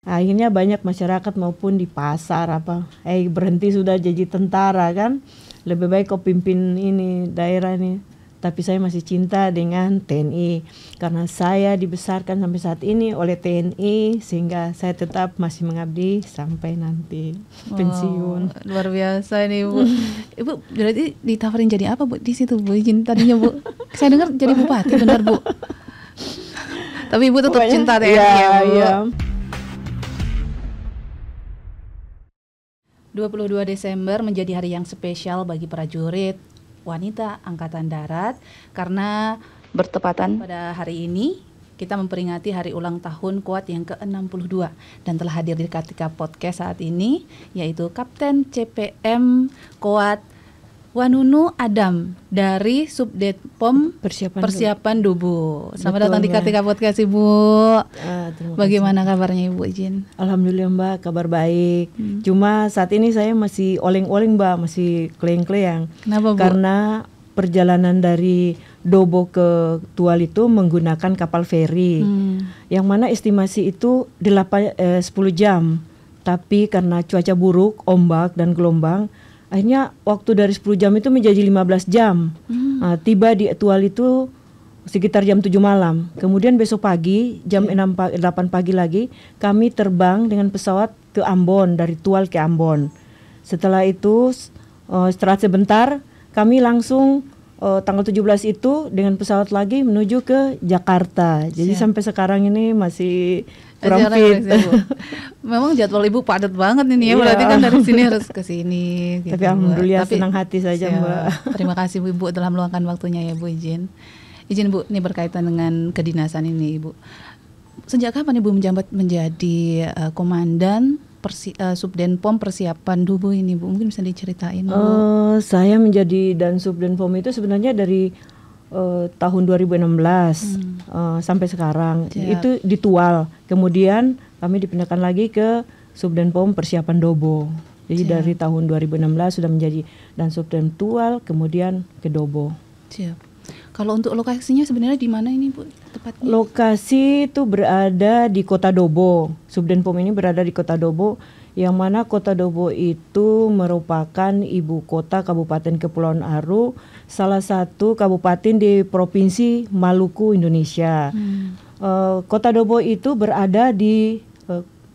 Akhirnya banyak masyarakat maupun di pasar berhenti sudah jadi tentara kan. Lebih baik kau pimpin ini daerah ini. Tapi saya masih cinta dengan TNI karena saya dibesarkan sampai saat ini oleh TNI sehingga saya tetap masih mengabdi sampai nanti pensiun. Luar biasa nih Bu. Ibu berarti ditawarin jadi apa Bu di situ Bu? Izin tadinya Bu. Saya dengar jadi bupati benar Bu. Tapi Ibu tetap cinta TNI ya Bu. Iya. 22 Desember menjadi hari yang spesial bagi prajurit wanita Angkatan Darat karena bertepatan pada hari ini kita memperingati hari ulang tahun Koat yang ke-62 dan telah hadir di Kartika Podcast saat ini yaitu Kapten CPM Koat Wanunu Adam dari Subdetpom Persiapan Dobo. Selamat datang di Kartika Podcast Ibu. Bagaimana kabarnya Ibu Izin? Alhamdulillah Mbak, kabar baik. Cuma saat ini saya masih oleng-oleng Mbak, masih kleyang-kleyang. Kenapa Bu? Karena perjalanan dari Dobo ke Tual itu menggunakan kapal feri. Yang mana estimasi itu 10 jam. Tapi karena cuaca buruk, ombak dan gelombang, akhirnya waktu dari 10 jam itu menjadi 15 jam. Tiba di Tual itu sekitar jam 7 malam. Kemudian besok pagi jam 8 pagi lagi kami terbang dengan pesawat ke Ambon, dari Tual ke Ambon. Setelah itu istirahat sebentar, kami langsung tanggal 17 itu dengan pesawat lagi menuju ke Jakarta. Jadi sampai sekarang ini masih kurang fit. Memang jadwal Ibu padat banget ini ya, berarti kan dari sini harus ke sini gitu. Tapi alhamdulillah senang hati saja Mbak. Terima kasih Ibu telah meluangkan waktunya ya Bu Izin. Izin Bu, ini berkaitan dengan kedinasan ini Ibu. Sejak kapan Ibu menjabat menjadi komandan Subdenpom Persiapan Dobo ini Bu? Mungkin bisa diceritain Bu. Saya menjadi dan Subdenpom itu sebenarnya dari tahun 2016 sampai sekarang. Itu di Tual. Kemudian kami dipindahkan lagi ke Subdenpom Persiapan Dobo. Jadi dari tahun 2016 sudah menjadi dan Subden Tual, kemudian ke Dobo. Siap. Kalau untuk lokasinya sebenarnya di mana ini Bu tepatnya? Lokasi itu berada di Kota Dobo. Subdenpom ini berada di Kota Dobo, yang mana Kota Dobo itu merupakan ibu kota Kabupaten Kepulauan Aru, salah satu kabupaten di Provinsi Maluku, Indonesia. Kota Dobo itu berada di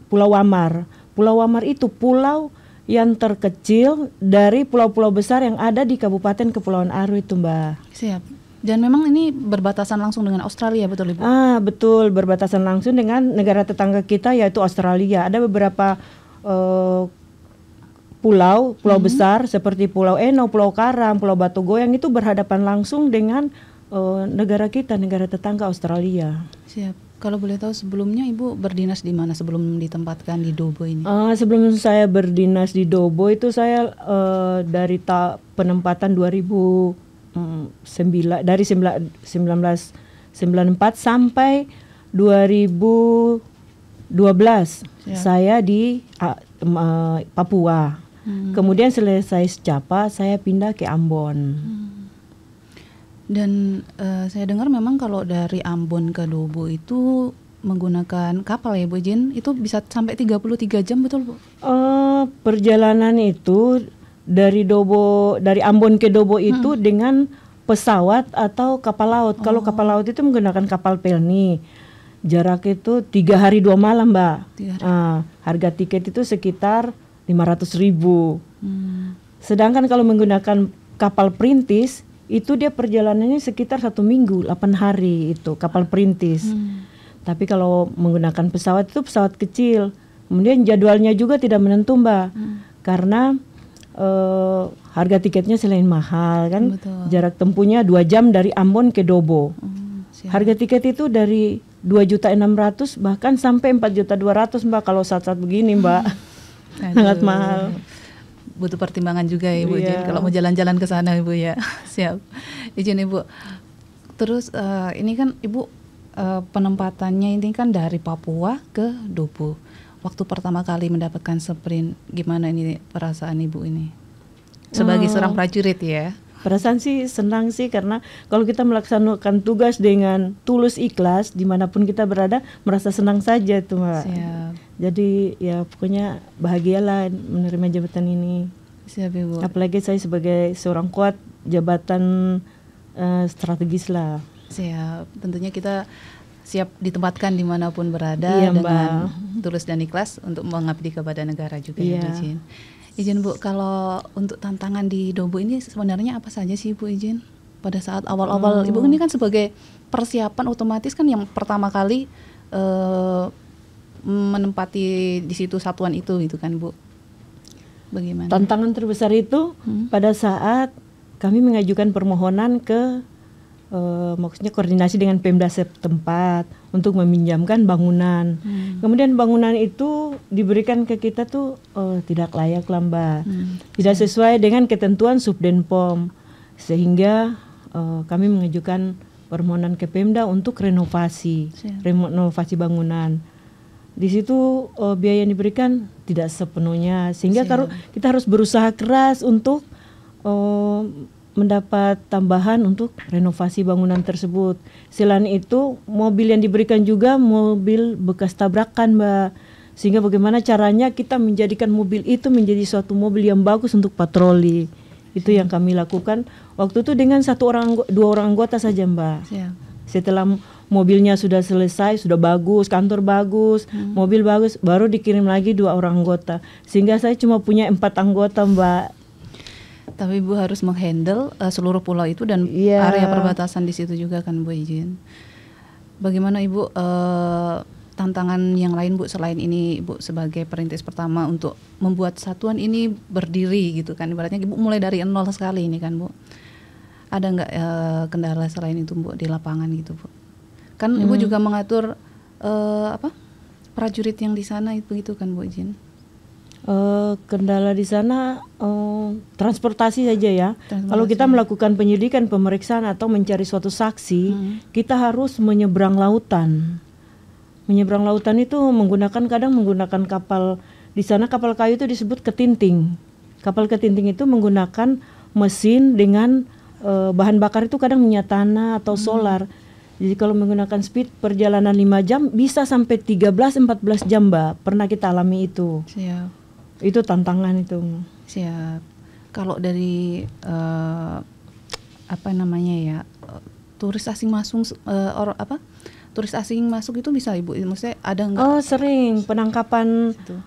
Pulau Wamar. Pulau Wamar itu pulau yang terkecil dari pulau-pulau besar yang ada di Kabupaten Kepulauan Aru itu Mbak. Siap. Dan memang ini berbatasan langsung dengan Australia, betul Ibu? Betul, berbatasan langsung dengan negara tetangga kita yaitu Australia. Ada beberapa pulau besar seperti Pulau Eno, Pulau Karam, Pulau Batu Goyang itu berhadapan langsung dengan negara kita, negara tetangga Australia. Siap. Kalau boleh tahu sebelumnya Ibu berdinas di mana sebelum ditempatkan di Dobo ini? Sebelum saya berdinas di Dobo itu saya dari penempatan 1994 sampai 2012 saya di Papua. Kemudian selesai secapa saya pindah ke Ambon. Dan saya dengar memang kalau dari Ambon ke Dobo itu menggunakan kapal ya Bu Jin, itu bisa sampai 33 jam betul Bu? Perjalanan itu dari Ambon ke Dobo itu dengan pesawat atau kapal laut. Kalau kapal laut itu menggunakan kapal Pelni. Jarak itu 3 hari 2 malam Mbak. Harga tiket itu sekitar 500.000. Sedangkan kalau menggunakan kapal perintis itu dia perjalanannya sekitar 1 minggu, 8 hari itu kapal perintis. Tapi kalau menggunakan pesawat itu pesawat kecil. Kemudian jadwalnya juga tidak menentu Mbak. Karena harga tiketnya selain mahal kan. Betul. Jarak tempuhnya 2 jam dari Ambon ke Dobo. Harga tiket itu dari 2.600.000 bahkan sampai 4.200.000 Mbak kalau saat-saat begini Mbak. Sangat mahal. Butuh pertimbangan juga ya Ibu Jin kalau mau jalan-jalan ke sana Ibu ya. Siap. Izin Ibu. Terus ini kan Ibu penempatannya ini kan dari Papua ke Dobo. Waktu pertama kali mendapatkan sprint, gimana ini perasaan Ibu ini? Sebagai seorang prajurit ya. Perasaan sih senang sih, karena kalau kita melaksanakan tugas dengan tulus ikhlas dimanapun kita berada, merasa senang saja tuh Mbak. Siap. Jadi ya pokoknya bahagialah menerima jabatan ini. Siap Ibu. Apalagi saya sebagai seorang kuat, jabatan strategis lah. Siap. Tentunya kita siap ditempatkan dimanapun berada Iya, dengan Mbak. tulus dan ikhlas untuk mengabdi kepada negara juga ya Iya. Bu Ijin. Izin Bu, kalau untuk tantangan di Dobo ini sebenarnya apa saja sih Bu Ijin? Pada saat awal-awal Ibu ini kan sebagai persiapan otomatis kan yang pertama kali menempati di situ satuan itu gitu kan Bu. Bagaimana? Tantangan terbesar itu pada saat kami mengajukan permohonan ke maksudnya koordinasi dengan Pemda setempat untuk meminjamkan bangunan. Kemudian bangunan itu diberikan ke kita tuh tidak layak lah Mbak. Tidak sesuai dengan ketentuan Subdenpom, sehingga kami mengajukan permohonan ke Pemda untuk renovasi bangunan. Di situ biaya yang diberikan tidak sepenuhnya, sehingga kita harus berusaha keras untuk mendapat tambahan untuk renovasi bangunan tersebut. Selain itu, mobil yang diberikan juga mobil bekas tabrakan Mbak. Sehingga bagaimana caranya kita menjadikan mobil itu menjadi suatu mobil yang bagus untuk patroli. Itu yang kami lakukan waktu itu dengan dua orang anggota saja Mbak. Setelah mobilnya sudah selesai, sudah bagus, kantor bagus, mobil bagus, baru dikirim lagi 2 orang anggota. Sehingga saya cuma punya 4 anggota Mbak. Tapi Bu harus menghandle seluruh pulau itu dan area perbatasan di situ juga kan Bu Ijin. Bagaimana Ibu tantangan yang lain Bu selain ini Ibu sebagai perintis pertama untuk membuat satuan ini berdiri gitu kan, ibaratnya Ibu mulai dari nol sekali ini kan Bu. Ada nggak kendala selain itu Bu di lapangan gitu Bu? Kan Ibu juga mengatur prajurit yang di sana itu gitu kan Bu Ijin. Kendala di sana transportasi saja ya. Kalau kita melakukan penyelidikan, pemeriksaan atau mencari suatu saksi, kita harus menyeberang lautan. Menyeberang lautan itu kadang menggunakan kapal. Di sana kapal kayu itu disebut ketinting. Kapal ketinting itu menggunakan mesin dengan bahan bakar itu kadang minyak tanah atau solar. Jadi kalau menggunakan speed perjalanan 5 jam bisa sampai 13-14 jam Mbak. Pernah kita alami itu. Siap. Itu tantangan itu. Siap. Kalau dari turis asing masuk turis asing masuk itu bisa Ibu, maksudnya ada nggak? Oh sering penangkapan itu.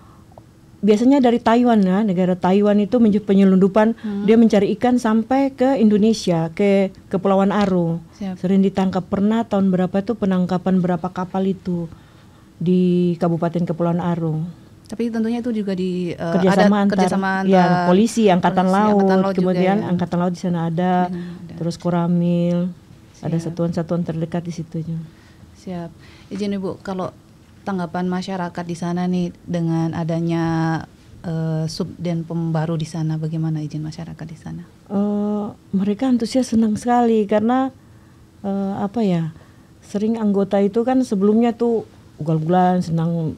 Biasanya dari Taiwan ya, negara Taiwan itu penyelundupan, dia mencari ikan sampai ke Indonesia, ke Kepulauan Aru. Sering ditangkap. Pernah tahun berapa itu penangkapan berapa kapal itu di Kabupaten Kepulauan Aru. Tapi tentunya itu juga kerjasama antar polisi, angkatan laut, kemudian ya. Angkatan laut di sana ada. Terus Koramil, ada satuan-satuan terdekat di situ. Siap. Izin Ibu, kalau tanggapan masyarakat di sana nih dengan adanya Subdenpom baru di sana, bagaimana izin masyarakat di sana? Mereka antusias, senang sekali karena sering anggota itu kan sebelumnya tuh ugal-ugalan, senang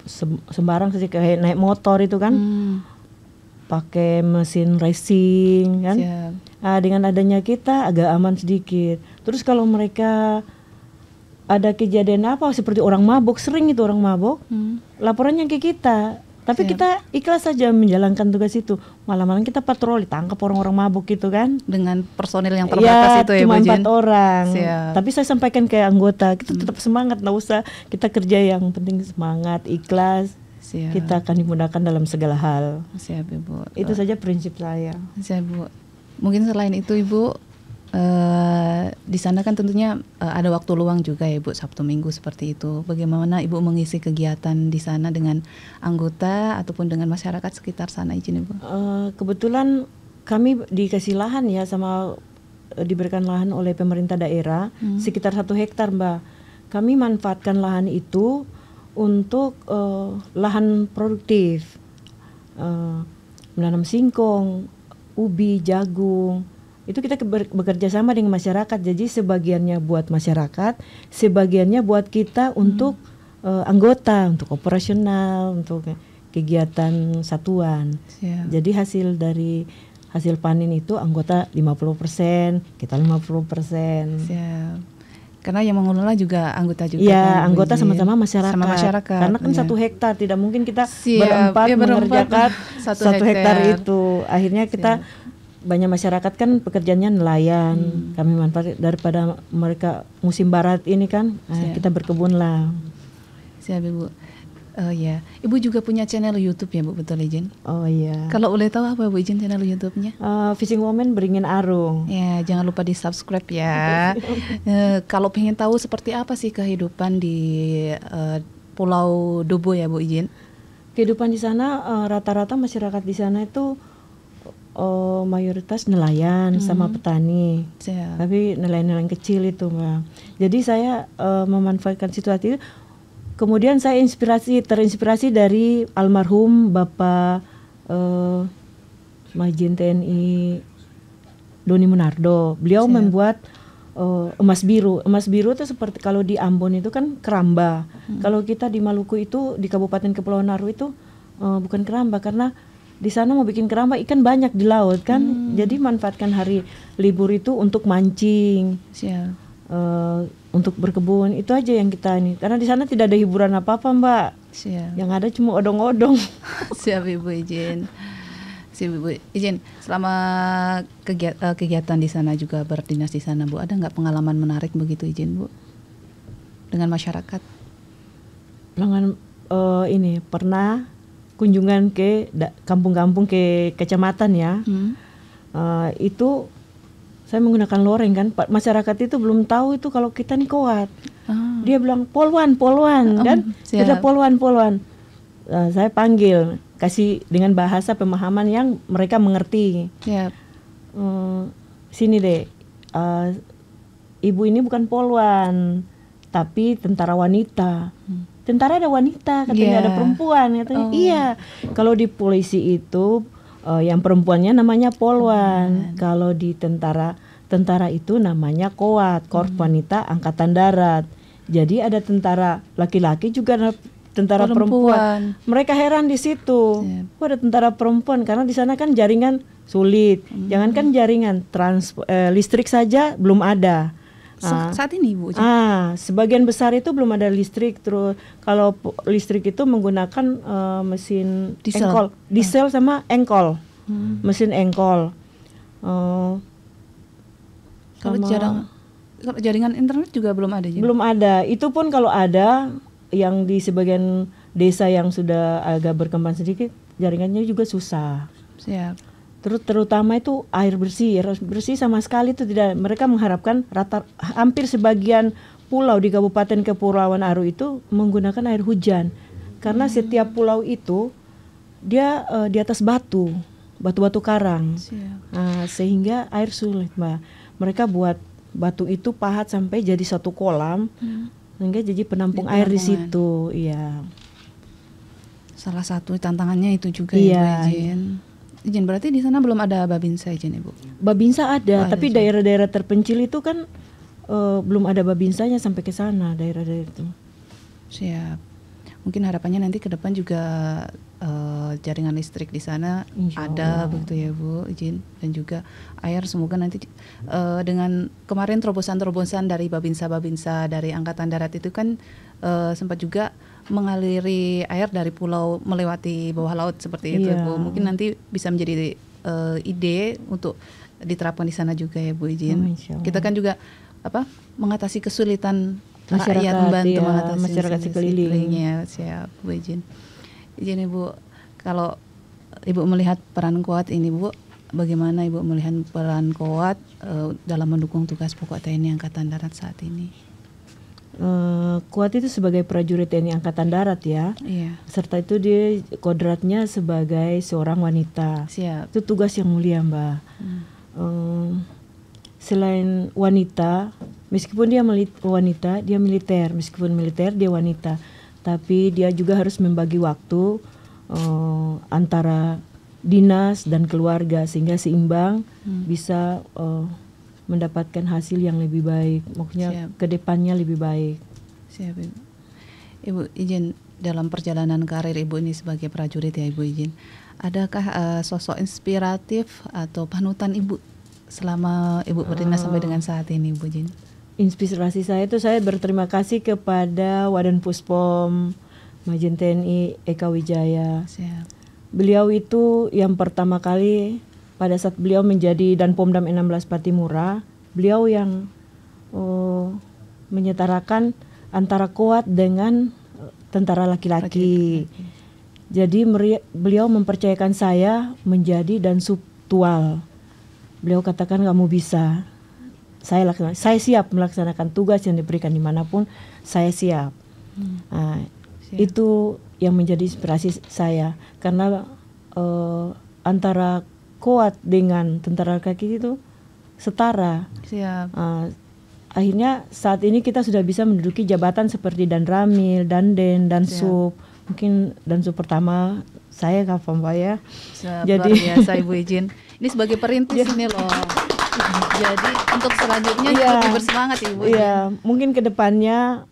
sembarang saja kayak naik motor itu kan, pakai mesin racing kan. Dengan adanya kita agak aman sedikit. Terus kalau mereka ada kejadian apa seperti orang mabuk, sering itu orang mabuk, laporannya ke kita. Tapi kita ikhlas saja menjalankan tugas itu. Malam-malam kita patroli, tangkap orang-orang mabuk gitu kan. Dengan personil yang terbatas itu ya cuma Bu Jen? 4 orang. Tapi saya sampaikan ke anggota, kita tetap semangat, nggak usah kita kerja, yang penting semangat, ikhlas. Kita akan dimudahkan dalam segala hal. Siap Ibu. Itu saja prinsip saya. Siap Bu. Mungkin selain itu Ibu, di sana kan tentunya ada waktu luang juga ya Bu, Sabtu Minggu seperti itu. Bagaimana Ibu mengisi kegiatan di sana dengan anggota ataupun dengan masyarakat sekitar sana, izin Ibu? Kebetulan kami dikasih lahan ya, diberikan lahan oleh pemerintah daerah sekitar 1 hektar Mbak. Kami manfaatkan lahan itu untuk lahan produktif, menanam singkong, ubi, jagung. Itu kita bekerja sama dengan masyarakat. Jadi sebagiannya buat masyarakat, sebagiannya buat kita untuk anggota, untuk operasional, untuk kegiatan satuan. Jadi hasil hasil panen itu anggota 50%, kita 50%. Siap. Karena yang mengelola juga anggota juga. Iya, kan, anggota Bu Ijin? sama-sama masyarakat. Sama masyarakat. Karena kan iya. 1 hektar, tidak mungkin kita Siap, berempat ya, mengerjakan 1 hektar itu. Akhirnya kita banyak masyarakat kan pekerjaannya nelayan. Kami manfaat daripada mereka musim barat ini kan, kita berkebun lah. Siap Ibu. Oh ya, Ibu juga punya channel YouTube ya Bu, betul Ijin? Oh iya. Kalau boleh tahu apa Bu Ijin channel YouTube-nya? Fishing Woman Beringin Arung. Ya, jangan lupa di subscribe ya. Kalau pengen tahu seperti apa sih kehidupan di Pulau Dobo ya Bu Ijin? Kehidupan di sana rata-rata masyarakat di sana itu mayoritas nelayan sama petani. Siap. Tapi nelayan-nelayan kecil itu Mbak. Jadi saya memanfaatkan situasi itu. Kemudian saya terinspirasi dari almarhum Bapak Majen TNI Doni Munardo. Beliau membuat emas biru. Emas biru itu seperti kalau di Ambon itu kan keramba. Kalau kita di Maluku itu di Kabupaten Kepulauan Naru itu bukan keramba, karena di sana mau bikin keramba ikan banyak di laut kan. Jadi manfaatkan hari libur itu untuk mancing. Siap. Untuk berkebun, itu aja yang kita ini. Karena di sana tidak ada hiburan apa-apa Mbak. Siap. Yang ada cuma odong-odong. Siap Ibu Ijin. Siap Ibu Ijin. Selama kegiatan di sana juga berdinas di sana Bu, ada nggak pengalaman menarik begitu Ijin Bu? Dengan masyarakat? Ini pernah kunjungan ke kampung-kampung, ke kecamatan ya. Itu saya menggunakan loreng kan, masyarakat itu belum tahu itu kalau kita nih Kowat. Dia bilang polwan kan, kita polwan. Saya panggil, kasih dengan bahasa pemahaman yang mereka mengerti. Siap. Sini deh, ibu ini bukan polwan, tapi tentara wanita. Tentara ada wanita, katanya ada perempuan, katanya. Iya, kalau di polisi itu yang perempuannya namanya polwan. Kalau di tentara itu namanya Kowat, Korps Wanita Angkatan Darat. Jadi ada tentara laki-laki juga ada tentara perempuan. Mereka heran di situ. Ada tentara perempuan karena di sana kan jaringan sulit. Jangankan jaringan listrik saja belum ada. Saat ini Bu? Sebagian besar itu belum ada listrik. Terus kalau listrik itu menggunakan mesin engkol, diesel sama engkol, mesin engkol. Kalau jaringan internet juga belum ada. Belum ada. Itu pun kalau ada, yang di sebagian desa yang sudah agak berkembang sedikit, jaringannya juga susah. Siap. Terutama itu air bersih sama sekali itu tidak. Mereka mengharapkan hampir sebagian pulau di Kabupaten Kepulauan Naru itu menggunakan air hujan, karena setiap pulau itu dia di atas batu karang. Sehingga air sulit Mbak. Mereka buat batu itu pahat sampai jadi satu kolam, sehingga jadi penampung air di situ. Iya. Salah satu tantangannya itu juga ya Bu Ijin. Ijin, berarti di sana belum ada babinsa Ijin Ibu? Babinsa ada, tapi daerah-daerah terpencil itu kan belum ada babinsanya sampai ke sana, daerah-daerah itu. Siap. Mungkin harapannya nanti ke depan juga jaringan listrik di sana ada begitu ya Bu Ijin, dan juga air semoga nanti dengan kemarin terobosan dari babinsa dari Angkatan Darat itu kan sempat juga mengaliri air dari pulau melewati bawah laut seperti itu Bu. Mungkin nanti bisa menjadi ide untuk diterapkan di sana juga ya Bu Ijin. Kita kan juga mengatasi kesulitan rakyat, membantu mengatasi masyarakat sekelilingnya. Siap Bu Ijin. Ijin Ibu, kalau Ibu melihat peran Kowat ini Bu, bagaimana Ibu melihat peran Kowat dalam mendukung tugas pokok TNI Angkatan Darat saat ini? Kowat itu sebagai prajurit TNI Angkatan Darat ya. Iya. Serta itu dia kodratnya sebagai seorang wanita. Siap. Itu tugas yang mulia Mbak. Selain wanita, meskipun dia wanita, dia militer. Meskipun militer, dia wanita. Tapi dia juga harus membagi waktu antara dinas dan keluarga sehingga seimbang, bisa mendapatkan hasil yang lebih baik. Maksudnya ke depannya lebih baik. Siap Ibu. Ibu Ijin, dalam perjalanan karir Ibu ini sebagai prajurit ya Ibu izin, adakah sosok inspiratif atau panutan Ibu selama Ibu berdinas sampai dengan saat ini Ibu izin? Inspirasi saya itu saya berterima kasih kepada Wadan Puspom Majen TNI Eka Wijaya. Siap. Beliau itu yang pertama kali pada saat beliau menjadi Danpomdam 16 Patimura, beliau yang menyetarakan antara Koat dengan tentara laki-laki. Jadi beliau mempercayakan saya menjadi Dansub Tual. Beliau katakan kamu bisa. Saya siap melaksanakan tugas yang diberikan dimanapun, saya siap. Itu yang menjadi inspirasi saya, karena antara Koat dengan tentara laki-laki itu setara. Siap. Akhirnya saat ini kita sudah bisa menduduki jabatan seperti Danramil, Danden, Dansub. Mungkin Dansub pertama saya kapan Pak ya. Jadi luar biasa Ibu izin. Ini sebagai perintis ini loh. Jadi untuk selanjutnya lebih bersemangat Ibu. Iya, mungkin kedepannya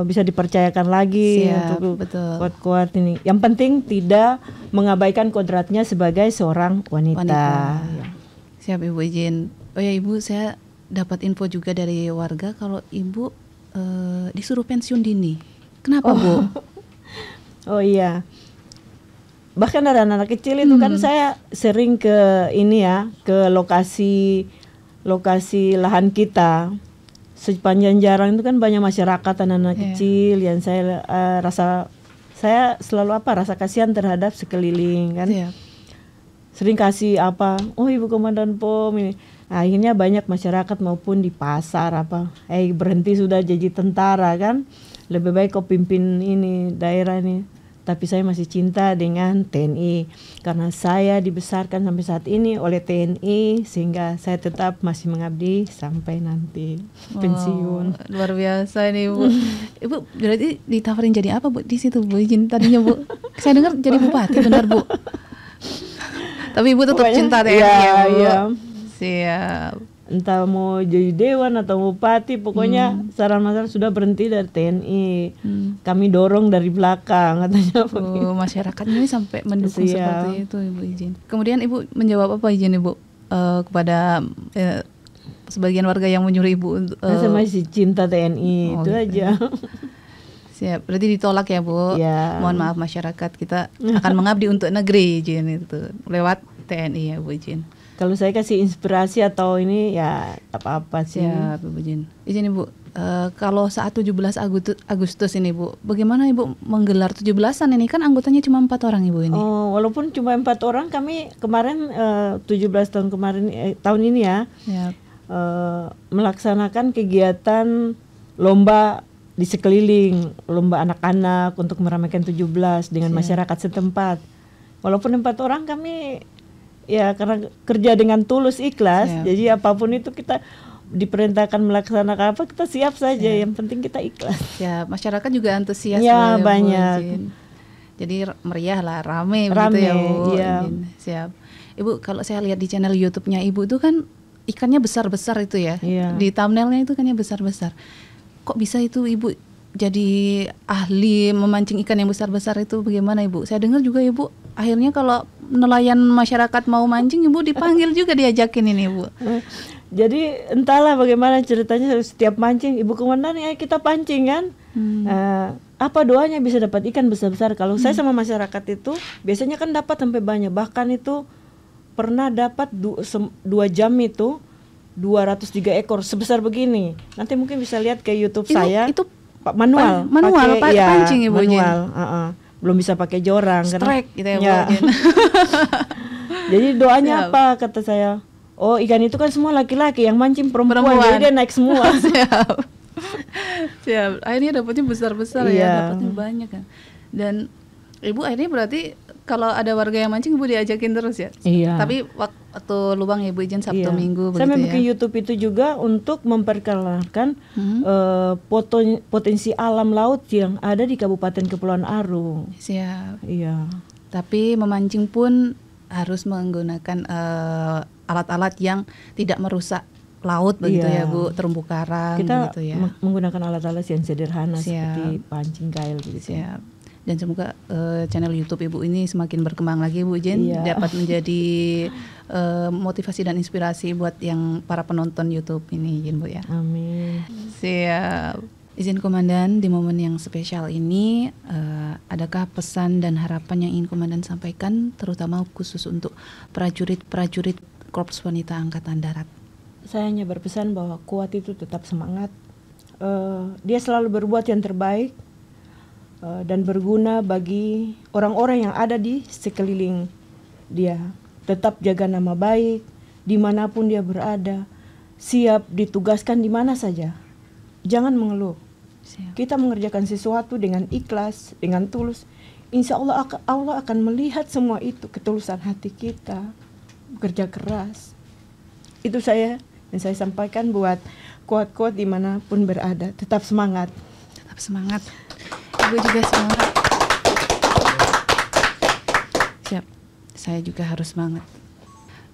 bisa dipercayakan lagi untuk kuat-kuat ini. Yang penting tidak mengabaikan kodratnya sebagai seorang wanita. Ya. Siap Ibu izin. Oh ya Ibu, saya dapat info juga dari warga kalau Ibu disuruh pensiun dini. Kenapa Bu? Oh iya. Bahkan ada anak kecil itu kan saya sering ke ini ya, ke lokasi lahan kita. Sepanjang jalan itu kan banyak masyarakat anak-anak kecil yang saya saya selalu rasa kasihan terhadap sekeliling kan. Sering kasih oh Ibu Komandan POM ini. Akhirnya banyak masyarakat maupun di pasar berhenti sudah jadi tentara kan. Lebih baik kau pimpin ini daerah ini. Tapi saya masih cinta dengan TNI karena saya dibesarkan sampai saat ini oleh TNI sehingga saya tetap masih mengabdi sampai nanti pensiun. Luar biasa ini Bu. Ibu berarti ditawarin jadi apa Bu di situ Bu izin tadinya Bu? Saya dengar jadi bupati benar Bu. Tapi Ibu tetap cinta TNI ya Bu. Iya. Siap. Entah mau jadi dewan atau bupati, pokoknya saran masyarakat sudah berhenti dari TNI. Kami dorong dari belakang katanya. Masyarakat ini sampai mendukung seperti itu Ibu izin. Kemudian Ibu menjawab apa izin Ibu kepada sebagian warga yang menyuruh Ibu? Saya masih cinta TNI itu aja. Siap. Berarti ditolak ya Bu. Ya. Mohon maaf masyarakat, kita akan mengabdi untuk negeri izin itu lewat TNI ya Bu izin. Kalau saya kasih inspirasi atau ini ya apa-apa sih. Ya, Bu izin. Izin Ibu, kalau saat 17 Agustus ini Bu, bagaimana Ibu menggelar 17-an ini? Kan anggotanya cuma 4 orang Ibu ini. Oh, walaupun cuma 4 orang, kami kemarin 17 tahun kemarin tahun ini ya. Melaksanakan kegiatan lomba di sekeliling, lomba anak-anak untuk meramaikan 17 dengan masyarakat setempat. Walaupun 4 orang kami ya karena kerja dengan tulus ikhlas, jadi apapun itu kita diperintahkan melaksanakan apa kita siap saja. Yang penting kita ikhlas. Ya, masyarakat juga antusias ya banyak. Jadi meriah lah, rame begitu ya Bu. Iya. Siap. Ibu, kalau saya lihat di channel YouTube-nya Ibu itu kan ikannya besar-besar itu ya. Di thumbnailnya itu ikannya besar-besar. Kok bisa itu Ibu jadi ahli memancing ikan yang besar-besar itu bagaimana Ibu? Saya dengar juga Ibu akhirnya kalau nelayan masyarakat mau mancing Ibu dipanggil juga diajakin ini Ibu. Jadi entahlah bagaimana ceritanya setiap mancing Ibu Komandan ya kita pancing kan. Apa doanya bisa dapat ikan besar-besar. Kalau saya sama masyarakat itu biasanya kan dapat sampai banyak. Bahkan itu pernah dapat 2 jam itu 203 ekor sebesar begini. Nanti mungkin bisa lihat ke YouTube saya. Itu manual pancing Ibu. Manual. Belum bisa pakai jorang strike gitu ya Bu. Jadi doanya apa kata saya? Oh, ikan itu kan semua laki-laki, yang mancing perempuan. Jadi dia naik semua. Siap. Akhirnya dapatnya besar-besar ya, dapatnya banyak kan. Dan Ibu akhirnya berarti kalau ada warga yang mancing Ibu diajakin terus ya? Iya. Tapi waktu lubang ya Ibu izin Sabtu Minggu begitu. Saya bikin YouTube itu juga untuk memperkenalkan potensi alam laut yang ada di Kabupaten Kepulauan Aru. Siap. Iya. Tapi memancing pun harus menggunakan alat-alat yang tidak merusak laut begitu ya Bu, terumbu karang kita gitu ya. Menggunakan alat-alat yang sederhana seperti pancing kail gitu. Siap. Dan semoga channel YouTube Ibu ini semakin berkembang lagi, Bu Jen, Iya. dapat menjadi motivasi dan inspirasi buat yang para penonton YouTube ini, Jen, Bu ya. Amin. Siap. Izin Komandan, di momen yang spesial ini, adakah pesan dan harapan yang ingin Komandan sampaikan, terutama khusus untuk prajurit-prajurit Korps Wanita Angkatan Darat? Saya hanya berpesan bahwa Kuat itu tetap semangat. Dia selalu berbuat yang terbaik dan berguna bagi orang-orang yang ada di sekeliling dia. Tetap jaga nama baik dimanapun dia berada, siap ditugaskan di mana saja. Jangan mengeluh. Siap. Kita mengerjakan sesuatu dengan ikhlas, dengan tulus. Insya Allah Allah akan melihat semua itu, ketulusan hati kita, bekerja keras. Itu yang saya sampaikan buat Kuat-Kuat dimanapun berada. Tetap semangat. Tetap semangat. Ibu juga semangat. Siap. Saya juga harus semangat.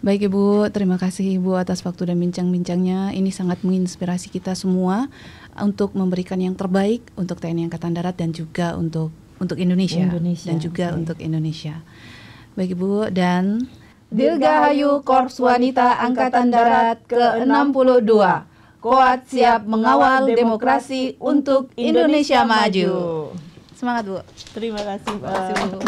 Baik Ibu, terima kasih Ibu atas waktu dan bincang-bincangnya. Ini sangat menginspirasi kita semua untuk memberikan yang terbaik untuk TNI Angkatan Darat dan juga untuk Indonesia. Dan juga untuk Indonesia. Baik Ibu, dan Dirgahayu Korps Wanita Angkatan Darat ke-62. Kuat siap mengawal demokrasi untuk Indonesia maju. Semangat Bu. Terima kasih, Terima kasih Bu.